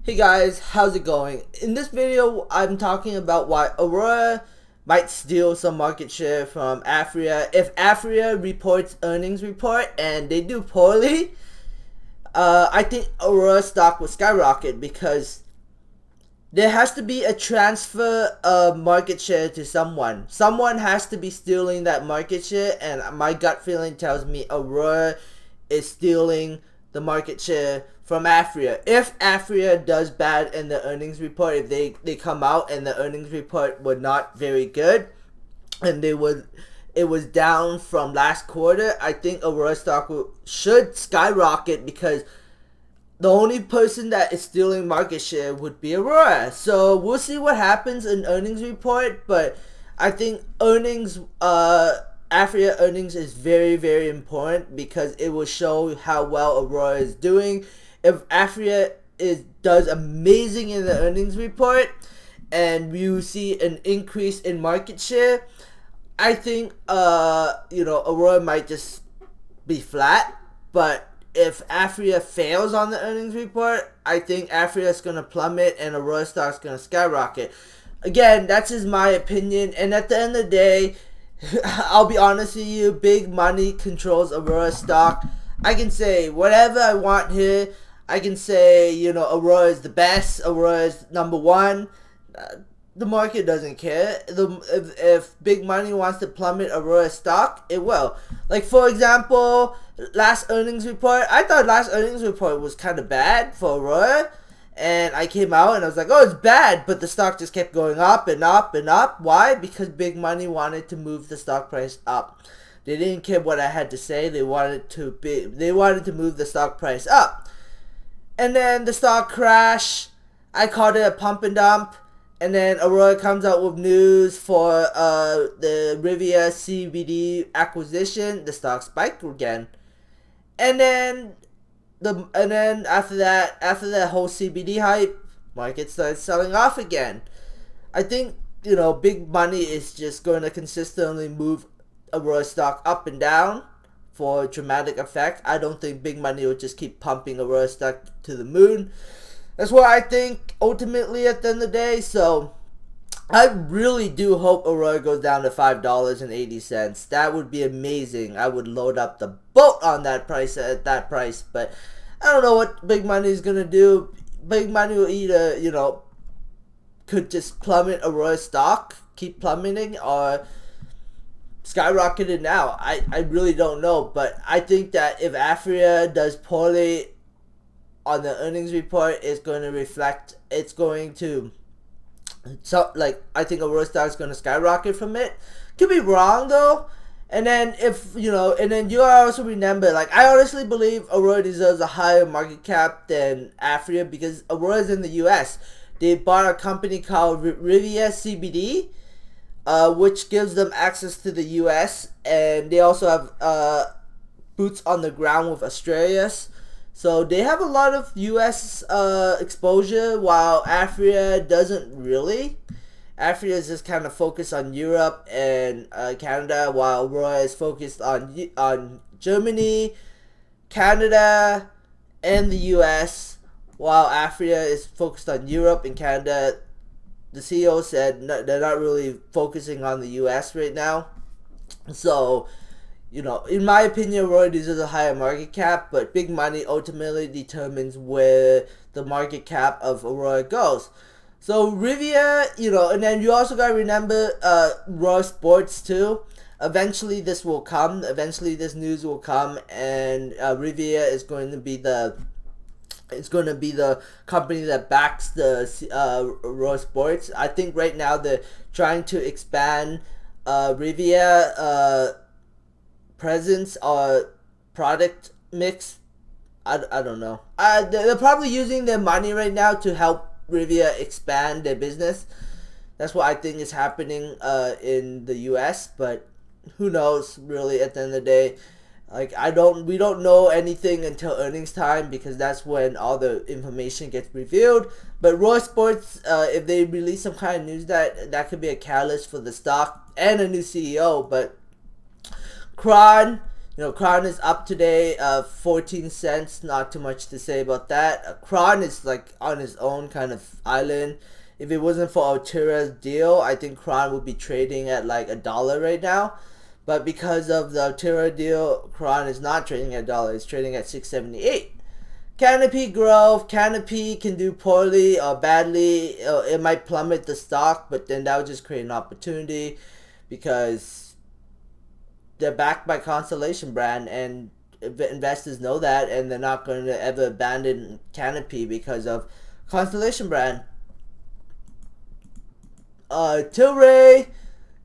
Hey guys, how's it going? In this video, I'm talking about why Aurora might steal some market share from aphria. If aphria reports earnings report and they do poorly, I think Aurora stock will skyrocket because there has to be a transfer of market share to someone. Someone has to be stealing that market share, and my gut feeling tells me Aurora is stealing the market share from aphria. If aphria does bad in the earnings report, if they come out and the earnings report were not very good and it was down from last quarter, I think Aurora stock should skyrocket because the only person that is stealing market share would be Aurora. So we'll see what happens in earnings report, but I think aphria earnings is very, very important because it will show how well Aurora is doing. If aphria does amazing in the earnings report and you see an increase in market share, I think Aurora might just be flat. But if aphria fails on the earnings report, I think aphria is gonna plummet and Aurora stock's gonna skyrocket. Again, that's just my opinion, and at the end of the day, I'll be honest with you, big money controls Aurora stock. I can say whatever I want here. I can say, Aurora is the best, Aurora is number one. The market doesn't care. If big money wants to plummet Aurora stock, it will. Like, for example, last earnings report, I thought last earnings report was kind of bad for Aurora. And I came out and I was like, oh, it's bad. But the stock just kept going up and up and up. Why? Because big money wanted to move the stock price up. They didn't care what I had to say. They wanted to move the stock price up. And then the stock crashed. I called it a pump and dump. And then Aurora comes out with news for the Rivia CBD acquisition. The stock spiked again. And then after that whole CBD hype, market started selling off again. I think big money is just going to consistently move Aurora stock up and down for dramatic effect. I don't think big money will just keep pumping Aurora stock to the moon. That's what I think ultimately at the end of the day. So I really do hope Aurora goes down to $5.80. That would be amazing. I would load up the boat on that price at that price. But I don't know what big money is gonna do. Big money will either could just plummet Aurora stock, keep plummeting, or skyrocket it now. I really don't know. But I think that if aphria does poorly on the earnings report, it's going to reflect. It's going to. So, I think Aurora stock is going to skyrocket from it. Could be wrong though. And then and then you also remember, I honestly believe Aurora deserves a higher market cap than aphria because Aurora is in the U.S. They bought a company called Rivia CBD, which gives them access to the U.S. and they also have boots on the ground with Australia. So they have a lot of U.S. exposure, while aphria doesn't really. Aphria is just kind of focused on Europe and Canada, while Aurora is focused on Germany, Canada, and the U.S., while aphria is focused on Europe and Canada. The CEO said they're not really focusing on the U.S. right now. So, in my opinion, Aurora deserves a higher market cap, but big money ultimately determines where the market cap of Aurora goes. So Rivia, and then you also gotta remember Raw Sports too. Eventually this will come. Eventually this news will come, and Rivia is going to be the company that backs the Raw Sports. I think right now they're trying to expand Rivia presence or product mix. I don't know. They're probably using their money right now to help Rivia expand their business. That's what I think is happening in the US, but who knows really at the end of the day. We don't know anything until earnings time because that's when all the information gets revealed. But Raw Sports, if they release some kind of news that could be a catalyst for the stock and a new CEO. But Kron You know, Kron is up today, 14 cents. Not too much to say about that. Kron is like on his own kind of island. If it wasn't for Altera's deal, I think Kron would be trading at like $1 right now. But because of the Altera deal, Kron is not trading at $1. It's trading at 6.78. Canopy Growth. Canopy can do poorly or badly. It might plummet the stock, but then that would just create an opportunity because they're backed by Constellation Brand, and investors know that, and they're not going to ever abandon Canopy because of Constellation Brand. Tilray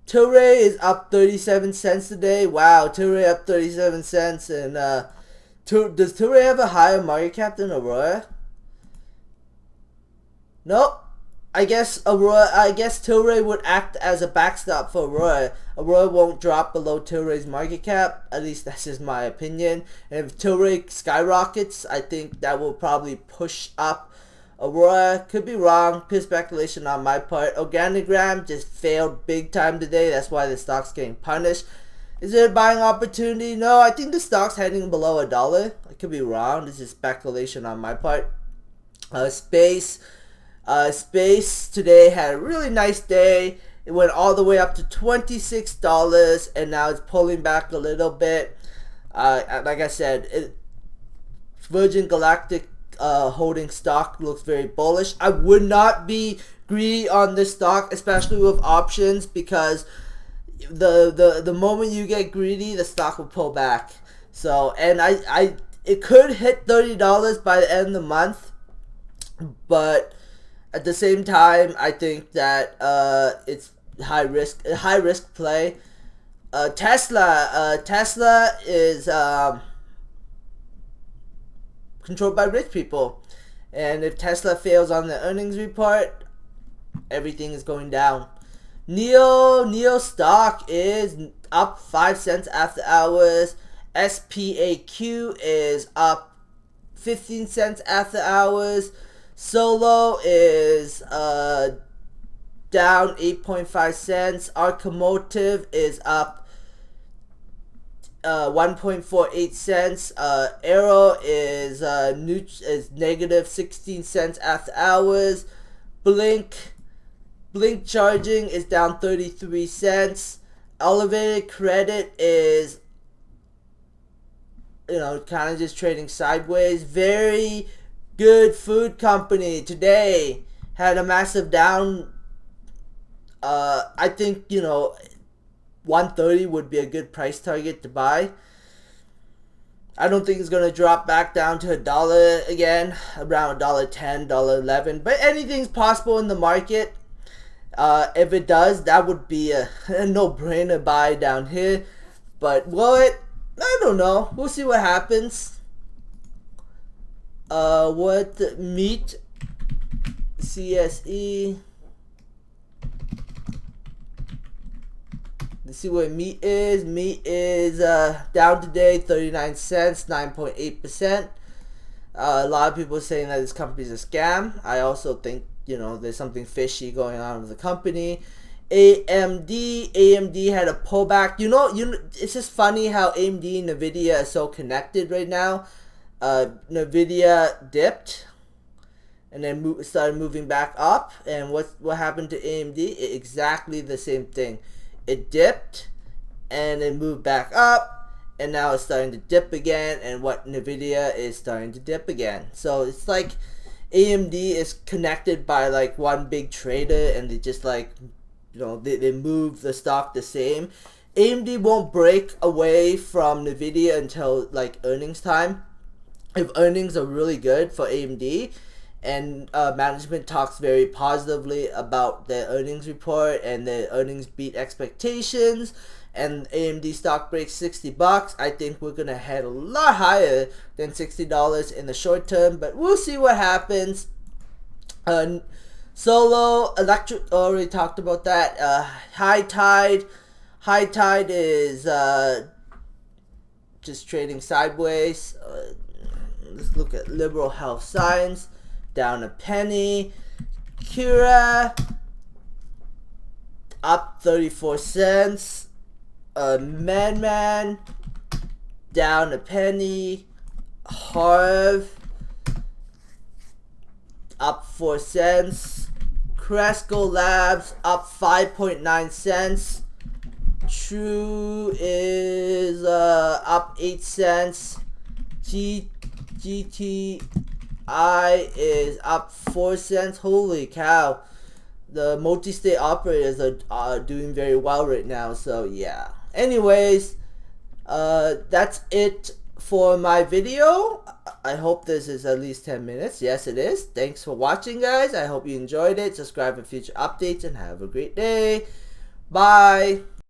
is up 37 cents today. Wow, Tilray up 37 cents. And does Tilray have a higher market cap than Aurora? Nope. I guess Tilray would act as a backstop for Aurora. Aurora won't drop below Tilray's market cap. At least that's just my opinion. And if Tilray skyrockets, I think that will probably push up Aurora. Could be wrong. Pure speculation on my part. Organigram just failed big time today. That's why the stock's getting punished. Is it a buying opportunity? No, I think the stock's heading below $1. I could be wrong. This is speculation on my part. Space today had a really nice day. It went all the way up to $26, and now it's pulling back a little bit. Like I said, Virgin Galactic holding stock looks very bullish. I would not be greedy on this stock, especially with options, because the moment you get greedy, the stock will pull back. So, and it could hit $30 by the end of the month, but at the same time, I think that it's high risk play. Tesla is controlled by rich people, and if Tesla fails on the earnings report, everything is going down. NEO stock is up 5 cents after hours. SPAQ is up 15 cents after hours. Solo is down 8.5 cents. Arcomotive is up 1.48 cents. Arrow is negative 16 cents after hours. Blink charging is down 33 cents. Elevated credit is, kind of just trading sideways. Very good food company today had a massive down. I think 130 would be a good price target to buy. I don't think it's gonna drop back down to $1 again, around $1.10, $1.11. But anything's possible in the market. If it does, that would be a no-brainer buy down here. But will it? I don't know. We'll see what happens. Meat, CSE. Let's see what meat is. Meat is down today, 39 cents, 9.8%. A lot of people are saying that this company is a scam. I also think there's something fishy going on with the company. AMD had a pullback. It's just funny how AMD and Nvidia are so connected right now. Nvidia dipped and then started moving back up, and what happened to AMD? Exactly the same thing. It dipped and it moved back up, and now it's starting to dip again, and Nvidia is starting to dip again. So it's like AMD is connected by like one big trader, and they just they move the stock the same. AMD won't break away from Nvidia until like earnings time. If earnings are really good for AMD, and management talks very positively about their earnings report, and their earnings beat expectations, and AMD stock breaks $60, I think we're gonna head a lot higher than $60 in the short term. But we'll see what happens. Solo Electric, already talked about that. High Tide is just trading sideways. Let's look at Liberal Health Science, down a penny. Cura up 34 cents. Man down a penny. Harv up 4 cents. Cresco Labs up 5.9 cents. True is up 8 cents. GTI is up 4 cents. Holy cow. The multi-state operators are doing very well right now. So yeah. Anyways, that's it for my video. I hope this is at least 10 minutes. Yes, it is. Thanks for watching, guys. I hope you enjoyed it. Subscribe for future updates and have a great day. Bye.